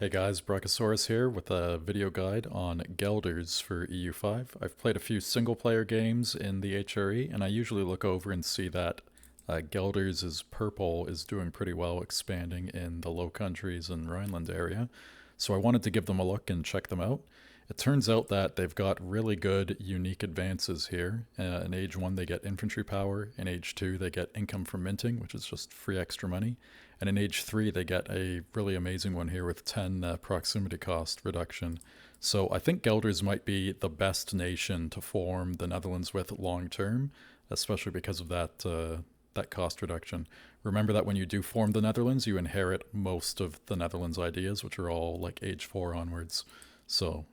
Hey guys, Brachiosaurus here with a video guide on Guelders for EU5. I've played a few single player games in the HRE, and I usually look over and see that Guelders' purple is doing pretty well expanding in the Low Countries and Rhineland area. So I wanted to give them a look and check them out. It turns out that they've got really good unique advances here. In Age 1 they get infantry power, in Age 2 they get income from minting, which is just free extra money. And in Age 3 they get a really amazing one here with 10 proximity cost reduction. So I think Guelders might be the best nation to form the Netherlands with long term, especially because of that cost reduction. Remember that when you do form the Netherlands, you inherit most of the Netherlands ideas, which are all like Age 4 onwards. So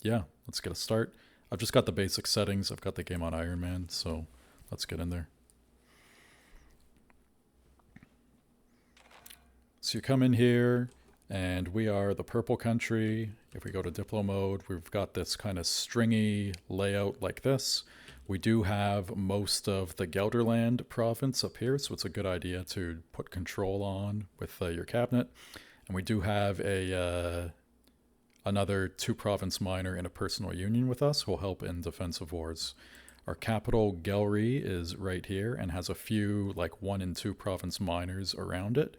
yeah, let's get a start. I've just got the basic settings. I've got the game on Iron Man, so let's get in there. So you come in here, and we are the purple country. If we go to Diplo mode, we've got this kind of stringy layout like this. We do have most of the Gelderland province up here, so it's a good idea to put control on with your cabinet. And we do have another 2-province minor in a personal union with us who will help in defensive wars. Our capital, Gelre, is right here and has a few like 1 and 2 province minors around it.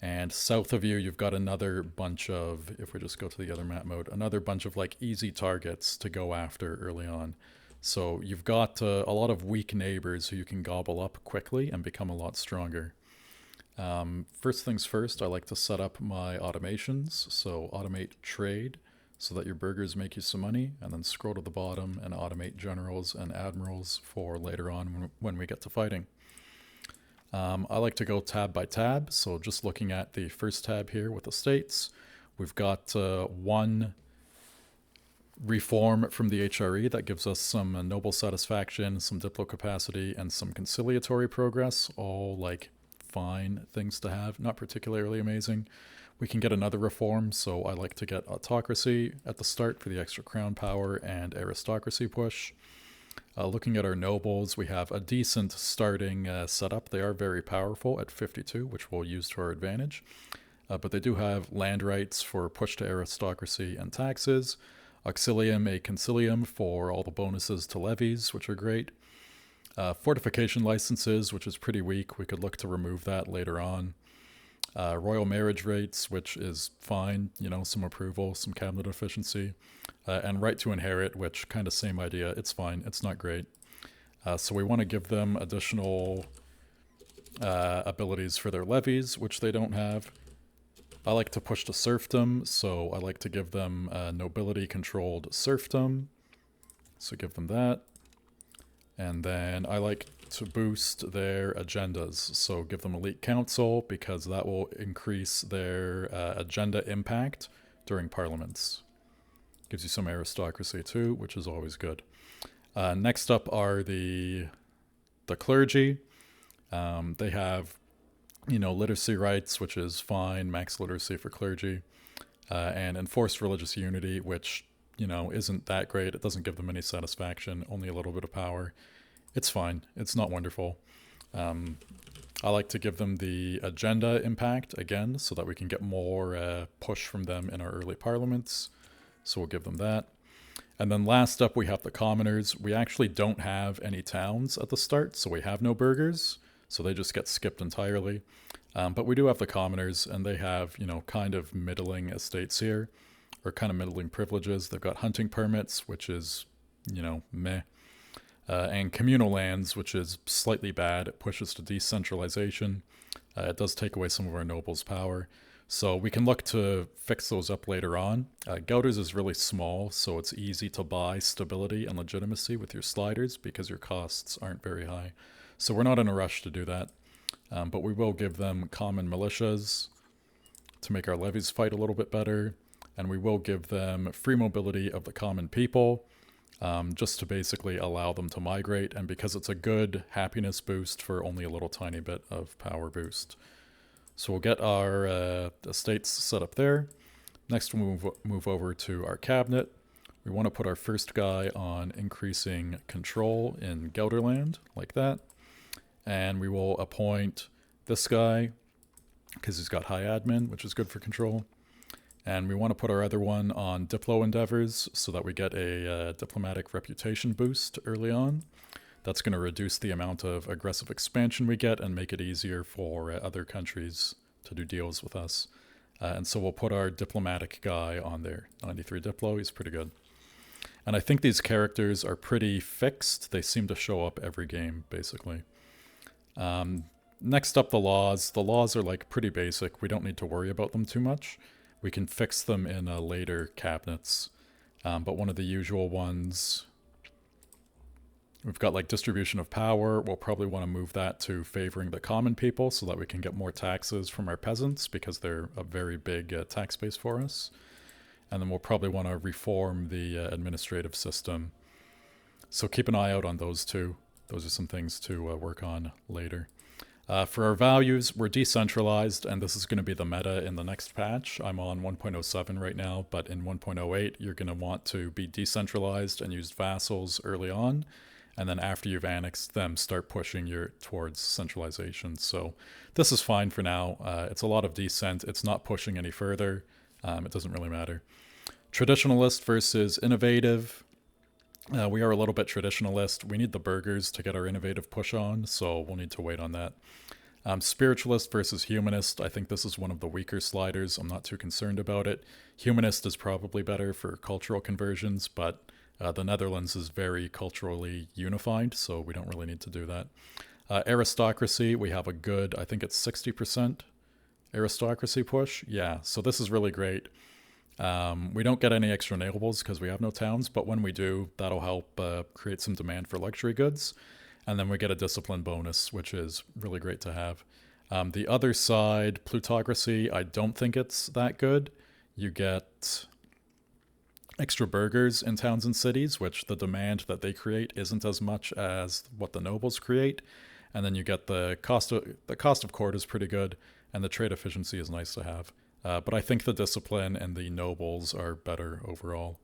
And south of you, you've got another bunch of, if we just go to the other map mode, another bunch of like easy targets to go after early on. So you've got a lot of weak neighbors who you can gobble up quickly and become a lot stronger. First things first, I like to set up my automations. So automate trade so that your burgers make you some money, and then scroll to the bottom and automate generals and admirals for later on when we get to fighting. I like to go tab by tab, so just looking at the first tab here with the states, we've got one reform from the HRE that gives us some noble satisfaction, some diplo capacity, and some conciliatory progress, all like fine things to have, not particularly amazing. We can get another reform, so I like to get autocracy at the start for the extra crown power and aristocracy push. Looking at our nobles, we have a decent starting setup. They are very powerful at 52, which we'll use to our advantage. But they do have land rights for push to aristocracy and taxes. Auxilium, a concilium for all the bonuses to levies, which are great. Fortification licenses, which is pretty weak. We could look to remove that later on. Royal marriage rates, which is fine, you know, some approval, some cabinet efficiency. And right to inherit, which kind of same idea. It's fine. It's not great. So we want to give them additional abilities for their levies, which they don't have. I like to push to serfdom, so I like to give them nobility-controlled serfdom. So give them that. And then I like to boost their agendas, so give them elite council, because that will increase their agenda impact during parliaments. Gives you some aristocracy too, which is always good. Next up are the clergy. They have, you know, literacy rights, which is fine, max literacy for clergy, and enforced religious unity, which, you know, isn't that great. It doesn't give them any satisfaction, only a little bit of power. It's fine. It's not wonderful. I like to give them the agenda impact again, so that we can get more push from them in our early parliaments. So we'll give them that. And then last up, we have the commoners. We actually don't have any towns at the start, so we have no burghers. So they just get skipped entirely. But we do have the commoners, and they have, you know, kind of middling estates here, or kind of middling privileges. They've got hunting permits, which is, you know, meh. And communal lands, which is slightly bad. It pushes to decentralization. It does take away some of our nobles' power. So we can look to fix those up later on. Guelders is really small, so it's easy to buy stability and legitimacy with your sliders because your costs aren't very high. So we're not in a rush to do that. But we will give them common militias to make our levies fight a little bit better. And we will give them free mobility of the common people, just to basically allow them to migrate. And because it's a good happiness boost for only a little tiny bit of power boost. So we'll get our estates set up there. Next we'll move over to our cabinet. We want to put our first guy on increasing control in Gelderland, like that. And we will appoint this guy, because he's got high admin, which is good for control. And we want to put our other one on Diplo endeavors so that we get a diplomatic reputation boost early on. That's going to reduce the amount of aggressive expansion we get and make it easier for other countries to do deals with us. And so we'll put our diplomatic guy on there. 93 Diplo, he's pretty good. And I think these characters are pretty fixed. They seem to show up every game, basically. Next up, the laws. The laws are like pretty basic. We don't need to worry about them too much. We can fix them in later cabinets. But one of the usual ones, we've got like distribution of power. We'll probably want to move that to favoring the common people so that we can get more taxes from our peasants because they're a very big tax base for us. And then we'll probably want to reform the administrative system. So keep an eye out on those two. Those are some things to work on later. For our values, we're decentralized, and this is going to be the meta in the next patch. I'm on 1.07 right now, but in 1.08, you're going to want to be decentralized and use vassals early on. And then after you've annexed them, start pushing towards centralization. So this is fine for now. It's a lot of decent. It's not pushing any further. It doesn't really matter. Traditionalist versus innovative. We are a little bit traditionalist. We need the burghers to get our innovative push on, so we'll need to wait on that. Spiritualist versus humanist. I think this is one of the weaker sliders. I'm not too concerned about it. Humanist is probably better for cultural conversions, but the Netherlands is very culturally unified, so we don't really need to do that. Aristocracy, we have a good, I think it's 60% aristocracy push. Yeah, so this is really great. We don't get any extra nobles because we have no towns, but when we do, that'll help create some demand for luxury goods. And then we get a discipline bonus, which is really great to have. The other side, plutocracy, I don't think it's that good. You get extra burghers in towns and cities, which the demand that they create isn't as much as what the nobles create. And then you get the cost of court is pretty good, and the trade efficiency is nice to have. But I think the discipline and the nobles are better overall.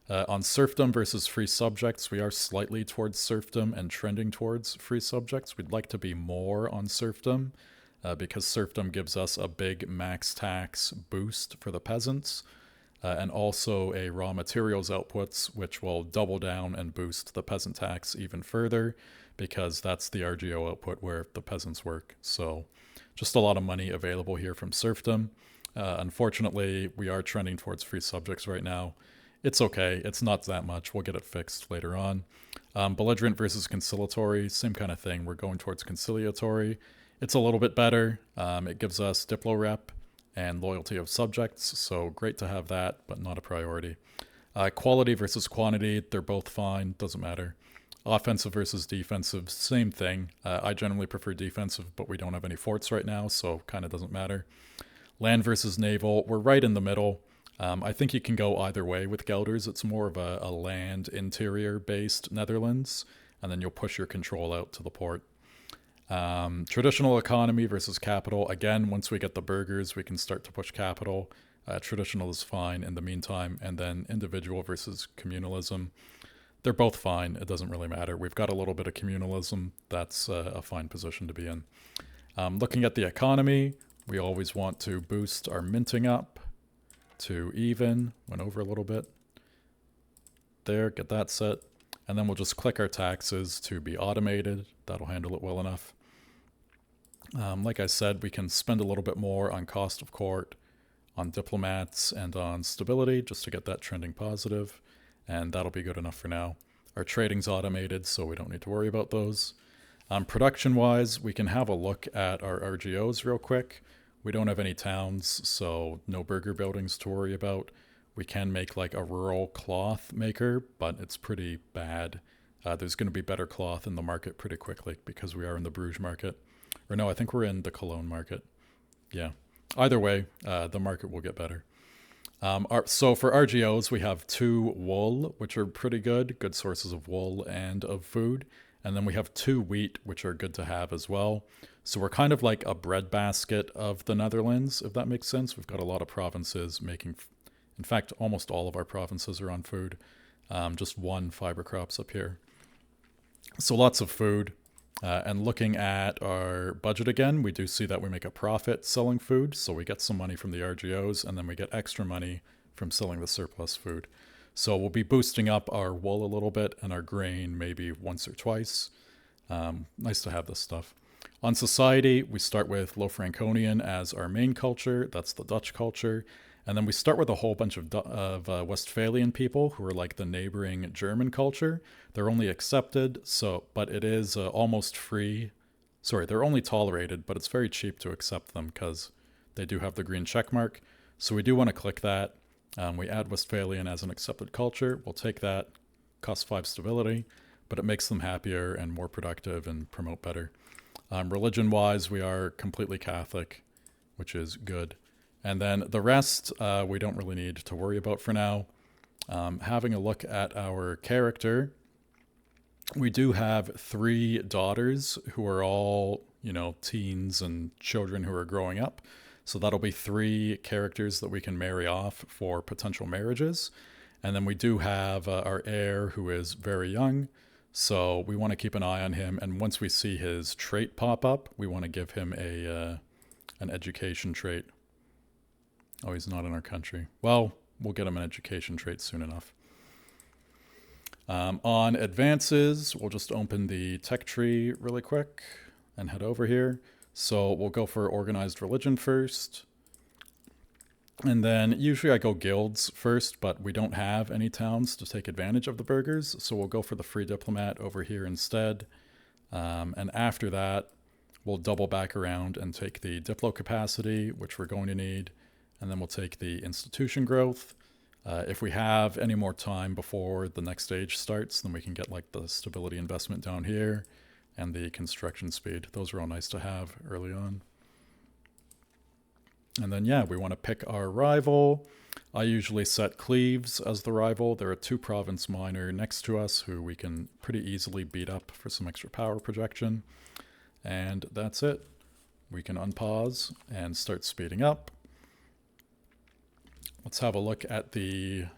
On serfdom versus free subjects, we are slightly towards serfdom and trending towards free subjects. We'd like to be more on serfdom because serfdom gives us a big max tax boost for the peasants and also a raw materials outputs, which will double down and boost the peasant tax even further because that's the RGO output where the peasants work. So just a lot of money available here from serfdom. Unfortunately, we are trending towards free subjects right now. It's okay. It's not that much. We'll get it fixed later on. Belligerent versus conciliatory, same kind of thing. We're going towards conciliatory. It's a little bit better. It gives us Diplo rep and loyalty of subjects, so great to have that, but not a priority. Quality versus quantity, they're both fine. Doesn't matter. Offensive versus defensive, same thing. I generally prefer defensive, but we don't have any forts right now, so kind of doesn't matter. Land versus naval, we're right in the middle. I think you can go either way with Guelders. It's more of a land interior-based Netherlands, and then you'll push your control out to the port. Traditional economy versus capital. Again, once we get the burghers, we can start to push capital. Traditional is fine in the meantime. And then individual versus communalism. They're both fine. It doesn't really matter. We've got a little bit of communalism. That's a fine position to be in. Looking at the economy, we always want to boost our minting up to even. Went over a little bit. There, get that set. And then we'll just click our taxes to be automated. That'll handle it well enough. Like I said, we can spend a little bit more on cost of court, on diplomats, and on stability just to get that trending positive. And that'll be good enough for now. Our trading's automated, so we don't need to worry about those. Production-wise, we can have a look at our RGOs real quick. We don't have any towns, so no burger buildings to worry about. We can make like a rural cloth maker, but it's pretty bad. There's going to be better cloth in the market pretty quickly because we are in the Bruges market. Or no, I think we're in the Cologne market. Yeah. Either way, the market will get better. So for RGOs, we have 2 wool, which are pretty good sources of wool and of food. And then we have 2 wheat, which are good to have as well. So we're kind of like a breadbasket of the Netherlands, if that makes sense. We've got a lot of provinces making, in fact, almost all of our provinces are on food. Just 1 fiber crops up here. So lots of food. And looking at our budget again, we do see that we make a profit selling food. So we get some money from the RGOs, and then we get extra money from selling the surplus food. So we'll be boosting up our wool a little bit and our grain maybe once or twice. Nice to have this stuff. On society, we start with Low Franconian as our main culture. That's the Dutch culture. And then we start with a whole bunch of Westphalian people who are like the neighboring German culture. They're only accepted, but it is almost free. Sorry, they're only tolerated, but it's very cheap to accept them because they do have the green check mark. So we do want to click that. We add Westphalian as an accepted culture. We'll take that. Cost 5 stability, but it makes them happier and more productive and promote better. Religion-wise, we are completely Catholic, which is good. And then the rest, we don't really need to worry about for now. Having a look at our character, we do have 3 daughters who are all, teens and children who are growing up. So that'll be 3 characters that we can marry off for potential marriages. And then we do have our heir who is very young. So we want to keep an eye on him. And once we see his trait pop up, we want to give him an education trait. Oh, he's not in our country. Well, we'll get him an education trait soon enough. On advances, we'll just open the tech tree really quick and head over here. So we'll go for organized religion first. And then usually I go guilds first, but we don't have any towns to take advantage of the burghers. So we'll go for the free diplomat over here instead. And after that, we'll double back around and take the diplo capacity, which we're going to need. And then we'll take the institution growth. If we have any more time before the next stage starts, then we can get like the stability investment down here and the construction speed. Those are all nice to have early on. And then, yeah, we want to pick our rival. I usually set Cleves as the rival. There are 2 province minor next to us who we can pretty easily beat up for some extra power projection. And that's it. We can unpause and start speeding up. Let's have a look at the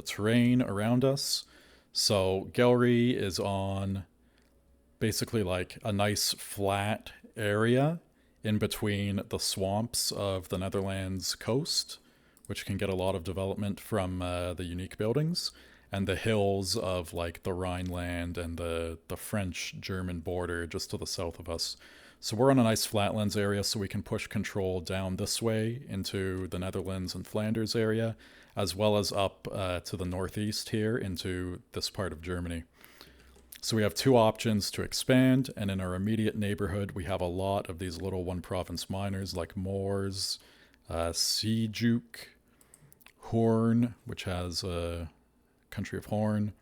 terrain around us. So Gelry is on basically like a nice flat area in between the swamps of the Netherlands coast, which can get a lot of development from the unique buildings, and the hills of like the Rhineland and the French-German border just to the south of us. So we're on a nice flatlands area, so we can push control down this way into the Netherlands and Flanders area, as well as up to the northeast here into this part of Germany. So we have 2 options to expand, and in our immediate neighborhood, we have a lot of these little 1-province miners like Moors, Seejuk, Horn, which has a country of Horn,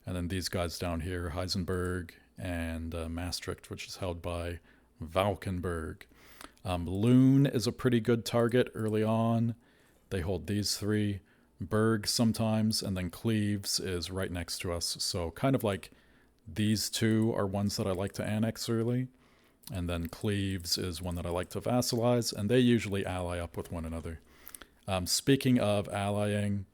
and then these guys down here, Heisenberg, and Maastricht, which is held by Valkenburg. Loon is a pretty good target early on. They hold these 3. Berg sometimes, and then Cleves is right next to us. So kind of like these 2 are ones that I like to annex early. And then Cleves is one that I like to vassalize, and they usually ally up with one another. Speaking of allying,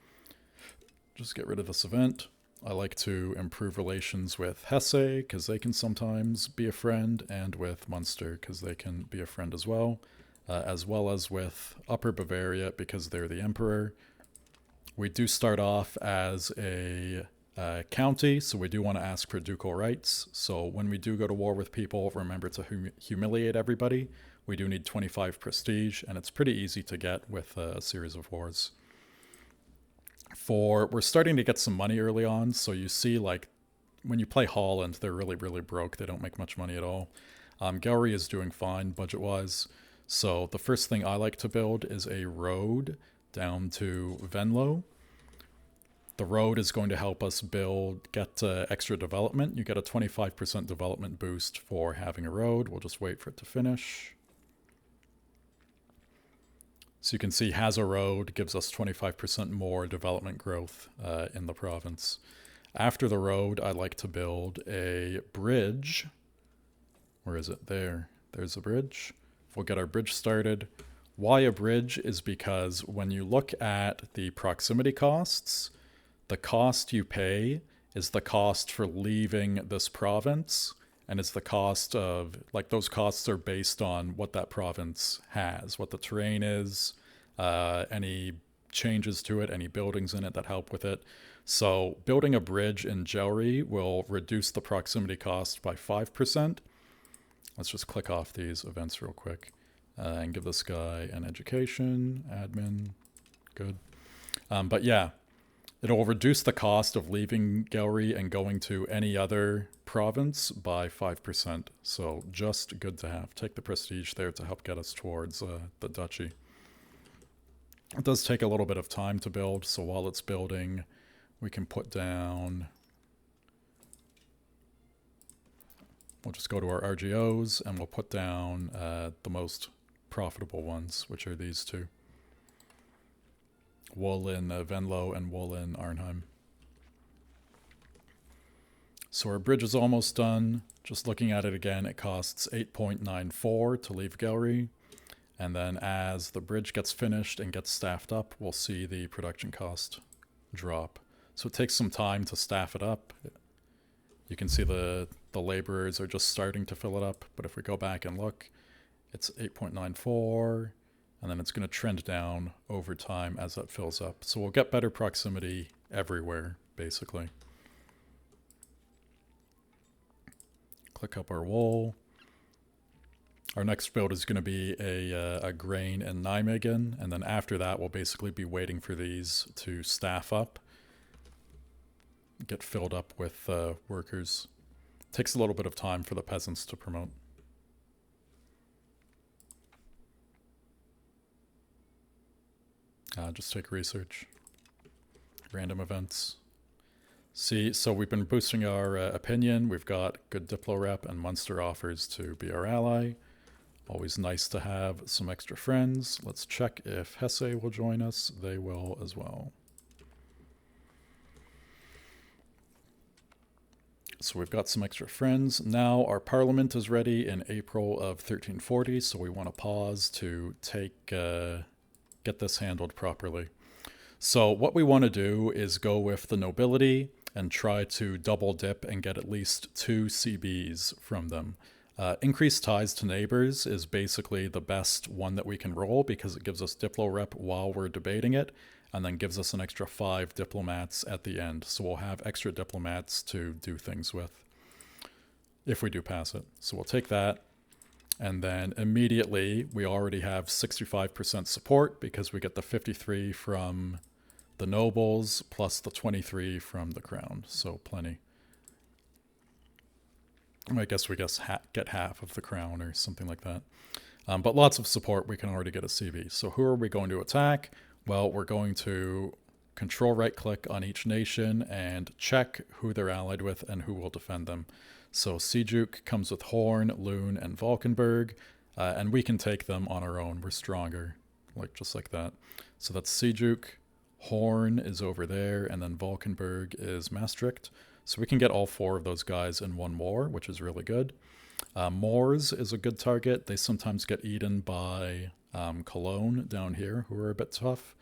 just get rid of this event. I like to improve relations with Hesse, because they can sometimes be a friend, and with Munster, because they can be a friend as well as with Upper Bavaria, because they're the emperor. We do start off as a county, so we do want to ask for ducal rights. So when we do go to war with people, remember to humiliate everybody. We do need 25 prestige, and it's pretty easy to get with a series of wars. We're starting to get some money early on, so you see like when you play Holland, they're really, really broke. They don't make much money at all. Gelry is doing fine budget-wise. So the first thing I like to build is a road down to Venlo. The road is going to help us get extra development. You get a 25% development boost for having a road. We'll just wait for it to finish. So you can see has a road, gives us 25% more development growth in the province. After the road, I like to build a bridge. Where is it? There. There's a bridge. We'll get our bridge started. Why a bridge is because when you look at the proximity costs, the cost you pay is the cost for leaving this province and it's the cost of, like, those costs are based on what that province has, what the terrain is, any changes to it, any buildings in it that help with it. So building a bridge in Jewry will reduce the proximity cost by 5%. Let's just click off these events real quick and give this guy an education, admin, good. But yeah, it'll reduce the cost of leaving Jewry and going to any other province by 5%. So just good to have. Take the prestige there to help get us towards the duchy. It does take a little bit of time to build, so while it's building, we can put down... We'll just go to our RGOs, and we'll put down the most profitable ones, which are these two. Wool in Venlo and wool in Arnhem. So our bridge is almost done. Just looking at it again, it costs 8.94 to leave Jewry. And then as the bridge gets finished and gets staffed up, we'll see the production cost drop. So it takes some time to staff it up. You can see the laborers are just starting to fill it up. But if we go back and look, it's 8.94. And then it's going to trend down over time as that fills up. So we'll get better proximity everywhere, basically. Click up our wool. Our next build is going to be a grain in Nijmegen, and then after that we'll basically be waiting for these to staff up, get filled up with workers. Takes a little bit of time for the peasants to promote. Just take research. Random events. See, so we've been boosting our opinion. We've got good Diplo rep, and Munster offers to be our ally. Always nice to have some extra friends. Let's check if Hesse will join us. They will as well. So we've got some extra friends. Now our parliament is ready in April of 1340, so we want to pause to get this handled properly. So what we want to do is go with the nobility and try to double dip and get at least 2 CBs from them. Increased ties to neighbors is basically the best one that we can roll because it gives us Diplo rep while we're debating it, and then gives us an extra 5 diplomats at the end. So we'll have extra diplomats to do things with if we do pass it. So we'll take that, and then immediately we already have 65% support because we get the 53 from the nobles plus the 23 from the crown. So plenty. I guess we get half of the crown or something like that. But lots of support, we can already get a CV. So who are we going to attack? Well, we're going to control right click on each nation and check who they're allied with and who will defend them. So Sejuk comes with Horn, Loon, and Valkenburg, and we can take them on our own. We're stronger, just like that. So that's Sejuk, Horn is over there, and then Valkenburg is Maastricht. So we can get all 4 of those guys in one war, which is really good. Moors is a good target. They sometimes get eaten by Cologne down here, who are a bit tough.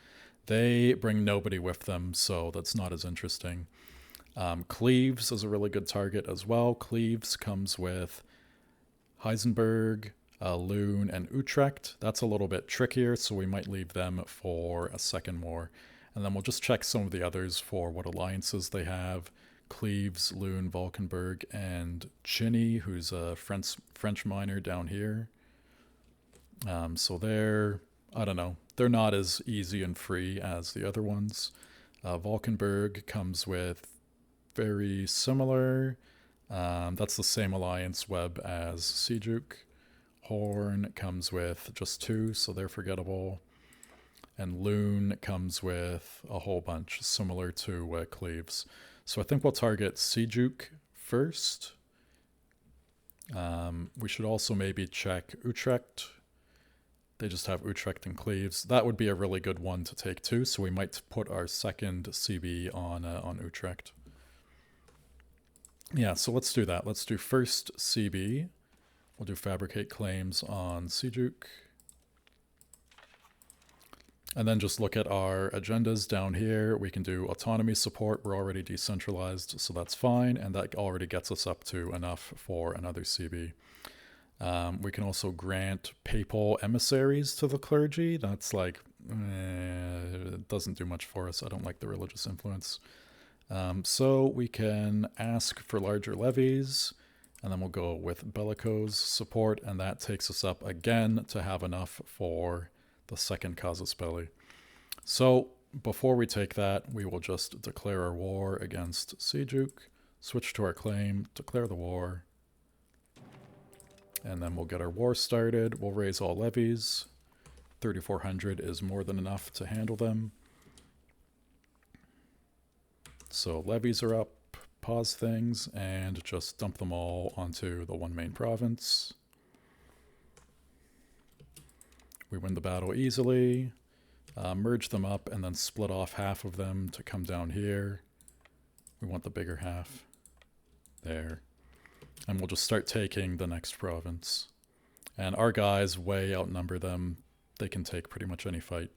They bring nobody with them, so that's not as interesting. Cleves is a really good target as well. Cleves comes with Heisenberg, Loon, and Utrecht. That's a little bit trickier, so we might leave them for a second war. And then we'll just check some of the others for what alliances they have. Cleves, Loon, Valkenburg, and Chinny, who's a French miner down here. So they're, I don't know, they're not as easy and free as the other ones. Valkenburg comes with very similar. That's the same alliance web as Sejuk. Horn comes with just 2, so they're forgettable. And Loon comes with a whole bunch, similar to Cleves. So I think we'll target Sejuk first. We should also maybe check Utrecht. They just have Utrecht and Cleves. That would be a really good one to take too, so we might put our second CB on Utrecht. Yeah, so let's do that. Let's do first CB. We'll do fabricate claims on Sejuk. And then just look at our agendas down here. We can do autonomy support. We're already decentralized, so that's fine. And that already gets us up to enough for another CB. We can also grant papal emissaries to the clergy. That's like, it doesn't do much for us. I don't like the religious influence. So we can ask for larger levies, and then we'll go with bellicose support, and that takes us up again to have enough for the second casus belli. So before we take that, we will just declare our war against Seljuk, switch to our claim, declare the war, and then we'll get our war started. We'll raise all levies. 3,400 is more than enough to handle them. So levies are up, pause things, and just dump them all onto the one main province. We win the battle easily, merge them up, and then split off half of them to come down here. We want the bigger half. There. And we'll just start taking the next province. And our guys way outnumber them. They can take pretty much any fight.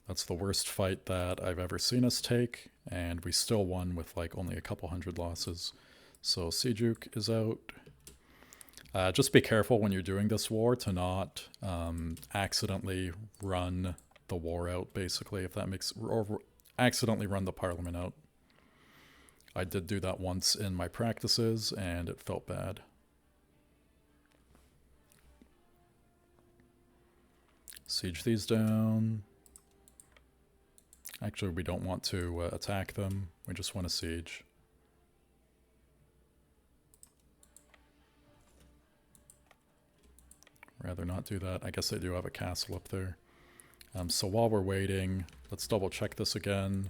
That's the worst fight that I've ever seen us take, and we still won with like only a couple hundred losses. So Seljuk is out. Just be careful when you're doing this war to not accidentally run the war out, basically, if that makes, or accidentally run the parliament out. I did do that once in my practices, and it felt bad. Siege these down. Actually, we don't want to attack them. We just want to siege. Rather not do that. I guess they do have a castle up there. So while we're waiting, let's double check this again.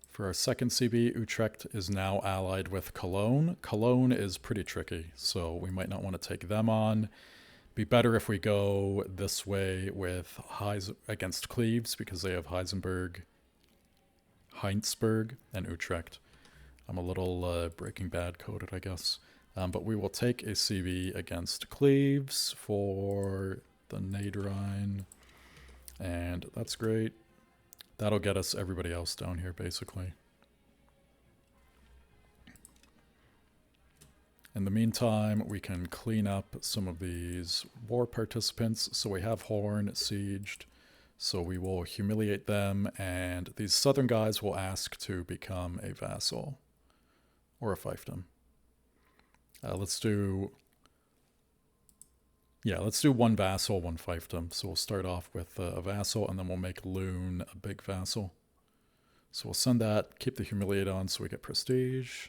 For our second CB, Utrecht is now allied with Cologne. Cologne is pretty tricky, so we might not want to take them on. Be better if we go this way with against Cleves, because they have Heinsberg, and Utrecht. I'm a little Breaking Bad coded, I guess. But we will take a CB against Cleves for the Niederrhein. And that's great. That'll get us everybody else down here, basically. In the meantime, we can clean up some of these war participants. So we have Horn sieged. So we will humiliate them, and these southern guys will ask to become a vassal or a fiefdom. Let's do one vassal, one fiefdom. So we'll start off with a vassal, and then we'll make Loon a big vassal. So we'll send that, keep the humiliate on so we get prestige.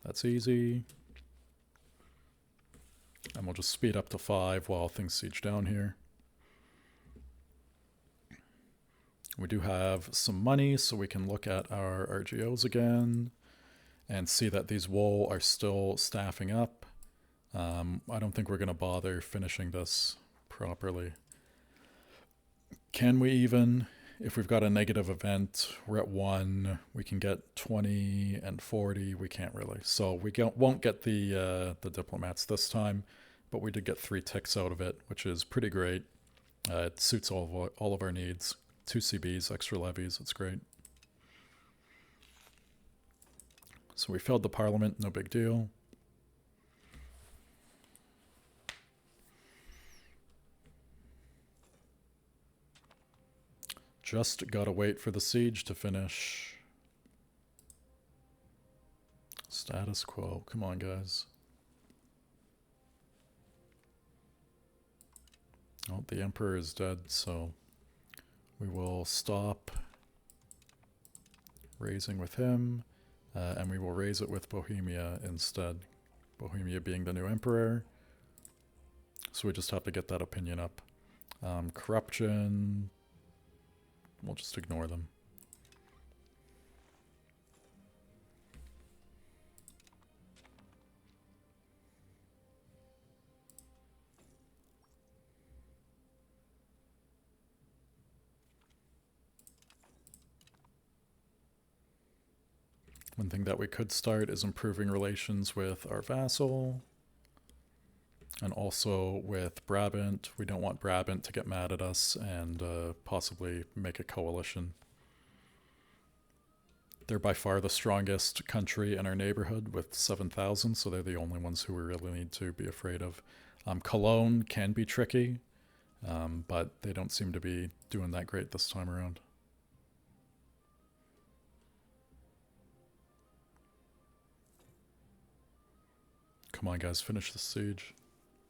That's easy. And we'll just speed up to 5 while things siege down here. We do have some money, so we can look at our RGOs again and see that these wool are still staffing up. I don't think we're going to bother finishing this properly. Can we even, if we've got a negative event, we're at 1, we can get 20 and 40, we can't really. So we won't get the diplomats this time, but we did get 3 ticks out of it, which is pretty great. It suits all of our needs. 2 CBs, extra levies, it's great. So we failed the parliament, no big deal. Just gotta wait for the siege to finish. Status quo, come on guys. Oh, the emperor is dead, so we will stop raising with him, and we will raise it with Bohemia instead. Bohemia being the new emperor. So we just have to get that opinion up. Corruption, we'll just ignore them. One thing that we could start is improving relations with our vassal. And also with Brabant, we don't want Brabant to get mad at us and possibly make a coalition. They're by far the strongest country in our neighborhood with 7,000, so they're the only ones who we really need to be afraid of. Cologne can be tricky, but they don't seem to be doing that great this time around. Come on, guys, finish the siege.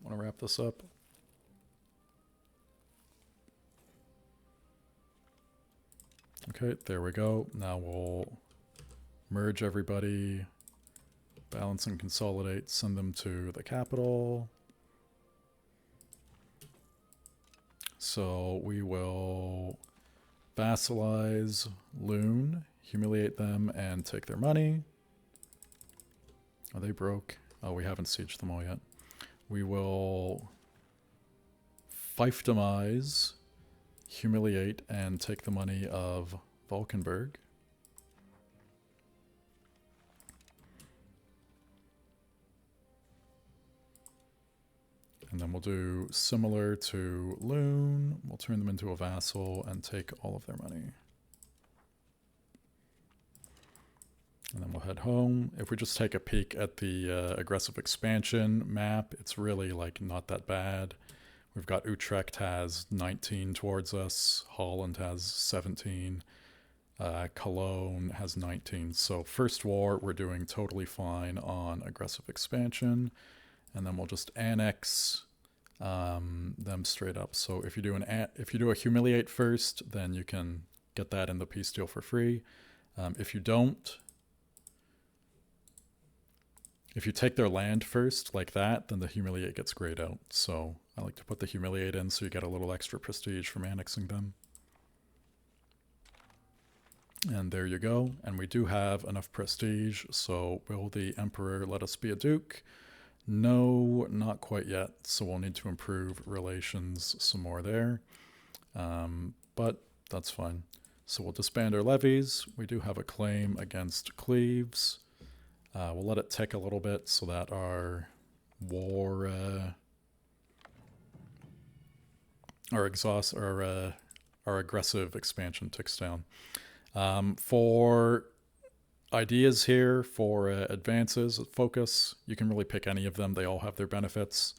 Want to wrap this up? Okay, there we go. Now we'll merge everybody, balance and consolidate, send them to the capital. So we will vassalize Loon, humiliate them, and take their money. Are they broke? Oh, we haven't sieged them all yet. We will fiefdomize, humiliate, and take the money of Valkenburg. And then we'll do similar to Loon. We'll turn them into a vassal and take all of their money. And then we'll head home. If we just take a peek at the aggressive expansion map, it's really like not that bad. We've got Utrecht has 19 towards us. Holland has 17. Cologne has 19. So first war, we're doing totally fine on aggressive expansion. And then we'll just annex them straight up. So if you do a humiliate first, then you can get that in the peace deal for free. If you don't, if you take their land first like that, then the humiliate gets grayed out. So I like to put the humiliate in so you get a little extra prestige from annexing them. And there you go. And we do have enough prestige. So will the emperor let us be a duke? No, not quite yet. So we'll need to improve relations some more there. But that's fine. So we'll disband our levies. We do have a claim against Cleves. We'll let it tick a little bit so that our war, our aggressive expansion ticks down. For ideas here, for advances, focus, you can really pick any of them. They all have their benefits.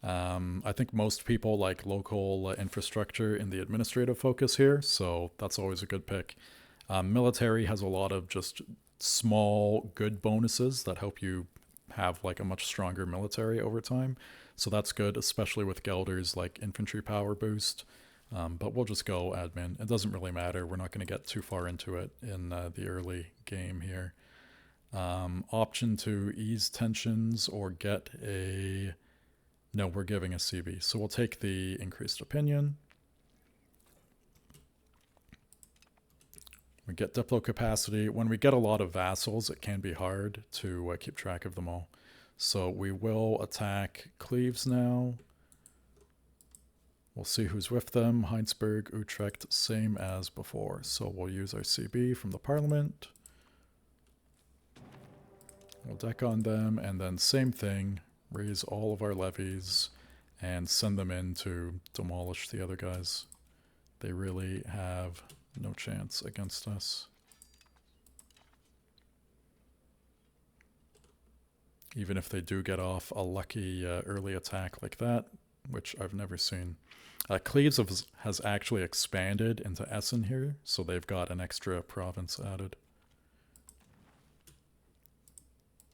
I think most people like local infrastructure in the administrative focus here, so that's always a good pick. Military has a lot of just small good bonuses that help you have like a much stronger military over time. So that's good, especially with Guelders like infantry power boost. But we'll just go admin. It doesn't really matter. We're not going to get too far into it in the early game here. Option to ease tensions or get a... No, we're giving a CB. So we'll take the increased opinion. We get diplo capacity. When we get a lot of vassals, it can be hard to keep track of them all. So we will attack Cleves now. We'll see who's with them. Heinsberg, Utrecht, same as before. So we'll use our CB from the parliament. We'll deck on them, and then same thing. Raise all of our levies and send them in to demolish the other guys. They really have no chance against us. Even if they do get off a lucky early attack like that, which I've never seen. Cleves has actually expanded into Essen here, so they've got an extra province added.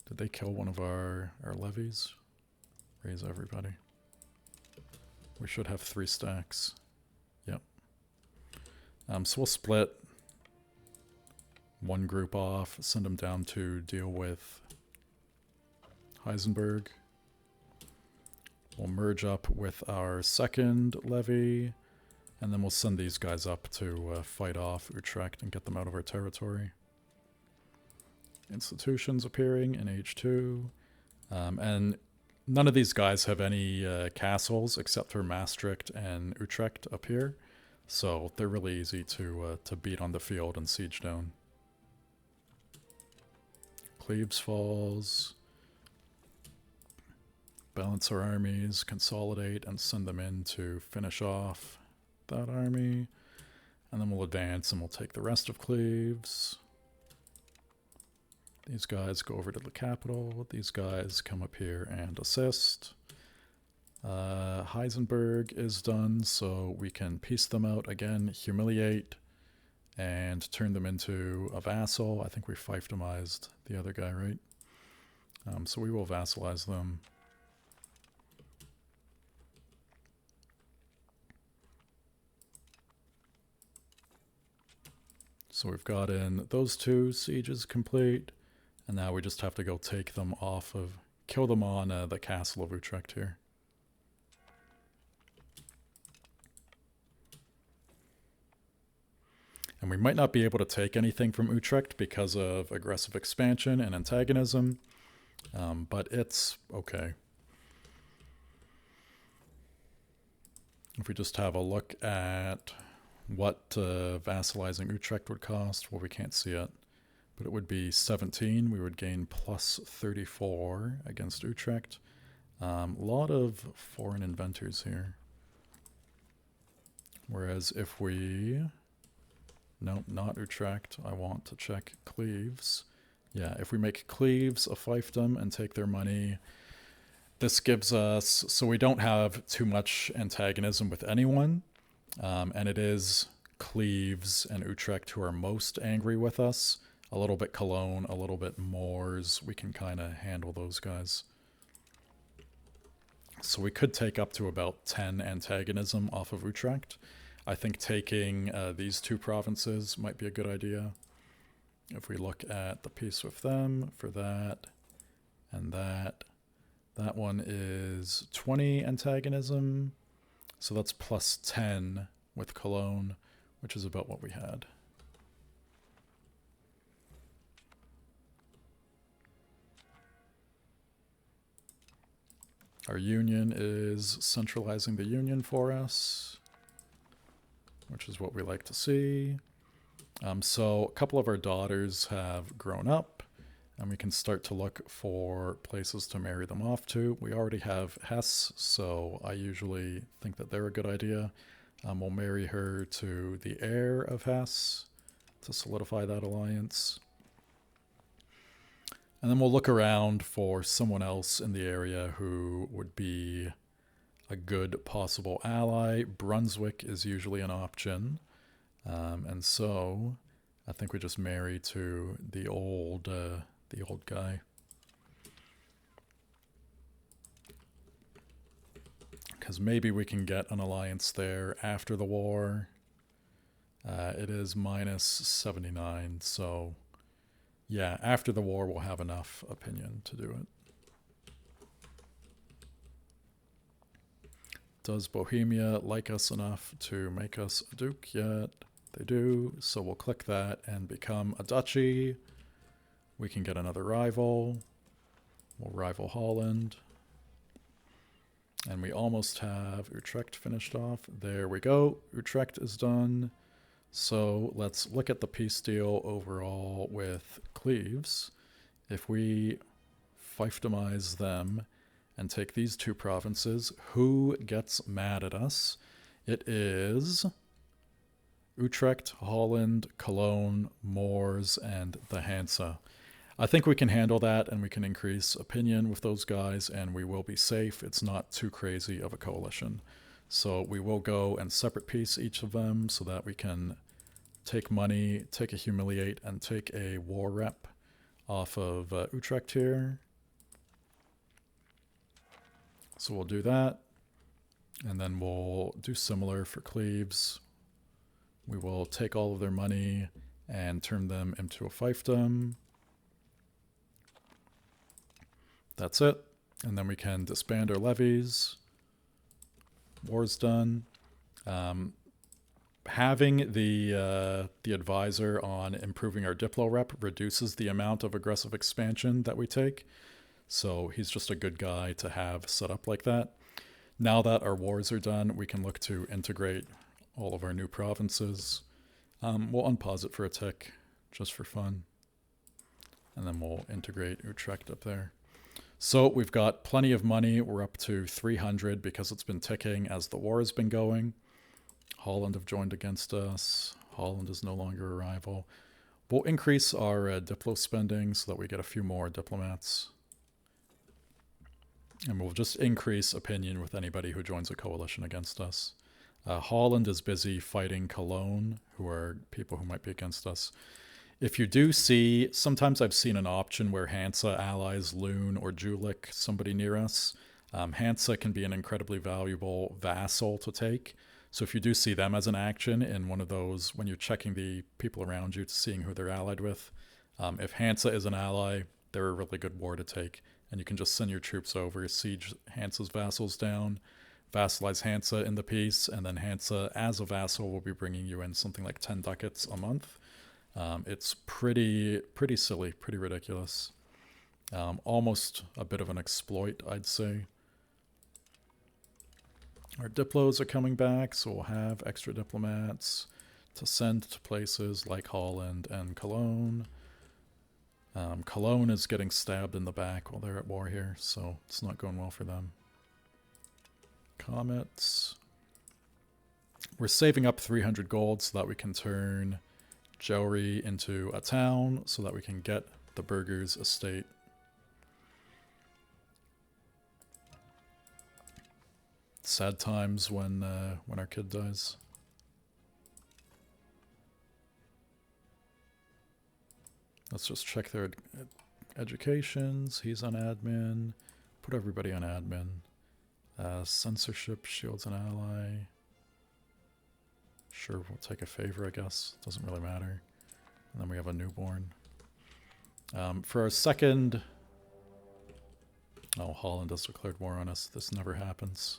Did they kill one of our levies? Raise everybody. We should have 3 stacks. Yep. So we'll split one group off, send them down to deal with Heisenberg. We'll merge up with our second levy, and then we'll send these guys up to fight off Utrecht and get them out of our territory. Institutions appearing in H2. And none of these guys have any castles except for Maastricht and Utrecht up here. So they're really easy to beat on the field and siege down. Cleves falls. balance our armies, consolidate, and send them in to finish off that army. And then we'll advance and we'll take the rest of Cleves. These guys go over to the capital. These guys come up here and assist. Heisenberg is done, so we can piece them out again, humiliate, and turn them into a vassal. I think we fiefdomized the other guy, right? So we will vassalize them. So we've gotten those 2 sieges complete, and now we just have to go take them off of, kill them on the Castle of Utrecht here. And we might not be able to take anything from Utrecht because of aggressive expansion and antagonism, but it's okay. If we just have a look at what vassalizing Utrecht would cost, well, we can't see it, but it would be 17. We would gain plus 34 against Utrecht. A lot of foreign inventors here. Whereas if we... No, not Utrecht. I want to check Cleves. Yeah, if we make Cleves a fiefdom and take their money, this gives us... So we don't have too much antagonism with anyone. And it is Cleves and Utrecht who are most angry with us. A little bit Cologne, a little bit Moors. We can kind of handle those guys. So we could take up to about 10 antagonism off of Utrecht. I think taking these 2 provinces might be a good idea. If we look at the peace with them for that and that. That one is 20 antagonism. So that's plus 10 with Cologne, which is about what we had. Our union is centralizing the union for us, which is what we like to see. So a couple of our daughters have grown up, and we can start to look for places to marry them off to. We already have Hesse, so I usually think that they're a good idea. We'll marry her to the heir of Hesse to solidify that alliance. And then we'll look around for someone else in the area who would be a good possible ally. Brunswick is usually an option. And so I think we just marry to the old guy. Because maybe we can get an alliance there after the war. It is minus 79, so yeah, after the war we'll have enough opinion to do it. Does Bohemia like us enough to make us a duke yet? They do, so we'll click that and become a duchy. We can get another rival. We'll rival Holland. And we almost have Utrecht finished off. There we go. Utrecht is done. So let's look at the peace deal overall with Cleves. If we fiefdomize them and take these 2 provinces, who gets mad at us? It is Utrecht, Holland, Cologne, Moors, and the Hansa. I think we can handle that, and we can increase opinion with those guys, and we will be safe. It's not too crazy of a coalition. So we will go and separate peace each of them so that we can take money, take a humiliate, and take a war rep off of Utrecht here. So we'll do that, and then we'll do similar for Cleves. We will take all of their money and turn them into a fiefdom. That's it. And then we can disband our levies. War's done. Having the advisor on improving our Diplo rep reduces the amount of aggressive expansion that we take. So he's just a good guy to have set up like that. Now that our wars are done, we can look to integrate all of our new provinces. We'll unpause it for a tick, just for fun. And then we'll integrate Utrecht up there. So we've got plenty of money. We're up to 300 because it's been ticking as the war has been going. Holland have joined against us. Holland is no longer a rival. We'll increase our diplo spending so that we get a few more diplomats. And we'll just increase opinion with anybody who joins a coalition against us. Holland is busy fighting Cologne, who are people who might be against us. If you do see, sometimes I've seen an option where Hansa allies Loon or Julik, somebody near us. Hansa can be an incredibly valuable vassal to take. So if you do see them as an action in one of those, when you're checking the people around you to seeing who they're allied with, if Hansa is an ally, they're a really good war to take. And you can just send your troops over, siege Hansa's vassals down, vassalize Hansa in the peace, and then Hansa as a vassal will be bringing you in something like 10 ducats a month. It's pretty silly, pretty ridiculous. Almost a bit of an exploit, I'd say. Our diplos are coming back, so we'll have extra diplomats to send to places like Holland and Cologne. Cologne is getting stabbed in the back while they're at war here, so it's not going well for them. Comets. We're saving up 300 gold so that we can turn Jowry into a town so that we can get the Burger's estate. Sad times when our kid dies. Let's just check their educations. He's on admin. Put everybody on admin. Censorship shields an ally. Sure, we'll take a favor, I guess. Doesn't really matter. And then we have a newborn. For our second... Oh, Holland has declared war on us. This never happens.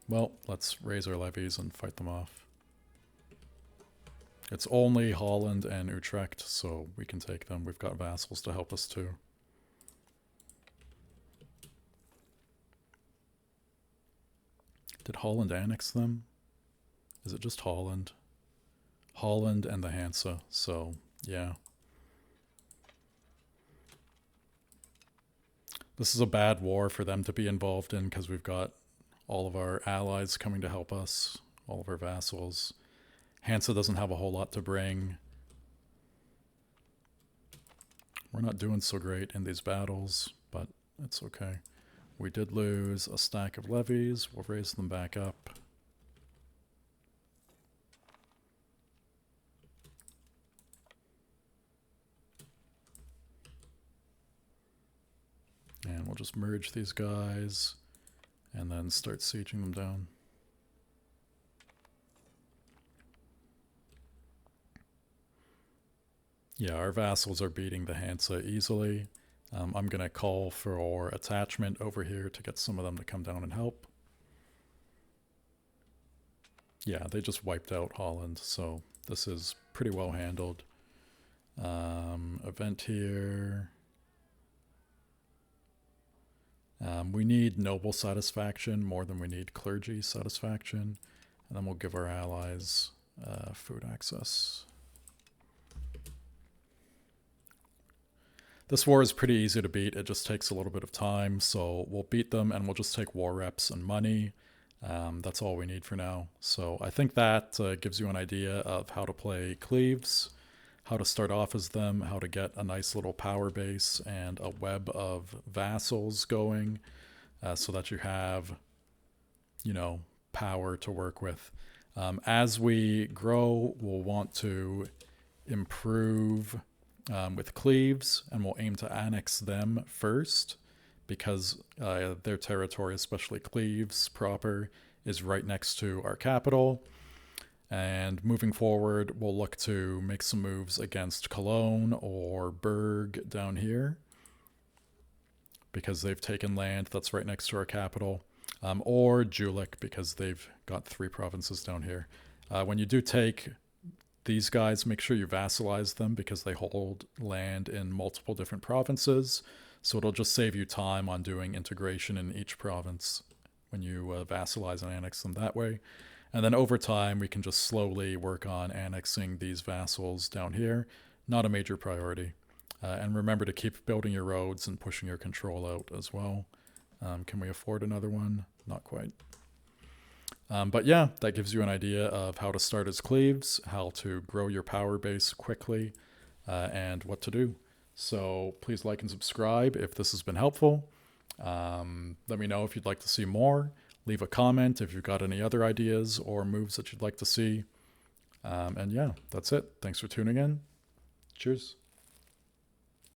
Well, let's raise our levies and fight them off. It's only Holland and Utrecht, so we can take them. We've got vassals to help us too. Did Holland annex them? Is it just Holland? Holland and the Hansa, so yeah. This is a bad war for them to be involved in because we've got all of our allies coming to help us, all of our vassals. Hansa doesn't have a whole lot to bring. We're not doing so great in these battles, but it's okay. We did lose a stack of levies. We'll raise them back up. And we'll just merge these guys and then start sieging them down. Yeah, our vassals are beating the Hansa easily. I'm going to call for attachment over here to get some of them to come down and help. Yeah, they just wiped out Holland, so this is pretty well handled. Event here. We need noble satisfaction more than we need clergy satisfaction. And then we'll give our allies food access. This war is pretty easy to beat. It just takes a little bit of time. So we'll beat them and we'll just take war reps and money. That's all we need for now. So I think that gives you an idea of how to play Cleves, how to start off as them, how to get a nice little power base and a web of vassals going so that you have, you know, power to work with. As we grow, we'll want to improve with Cleves, and we'll aim to annex them first because their territory, especially Cleves proper, is right next to our capital. And moving forward, we'll look to make some moves against Cologne or Berg down here because they've taken land that's right next to our capital, or Julik because they've got 3 provinces down here. When you do take these guys, make sure you vassalize them because they hold land in multiple different provinces. So it'll just save you time on doing integration in each province when you vassalize and annex them that way. And then over time, we can just slowly work on annexing these vassals down here. Not a major priority. And remember to keep building your roads and pushing your control out as well. Can we afford another one? Not quite. But yeah, that gives you an idea of how to start as Cleves, how to grow your power base quickly, and what to do. So please like and subscribe if this has been helpful. Let me know if you'd like to see more. Leave a comment if you've got any other ideas or moves that you'd like to see. And yeah, that's it. Thanks for tuning in. Cheers.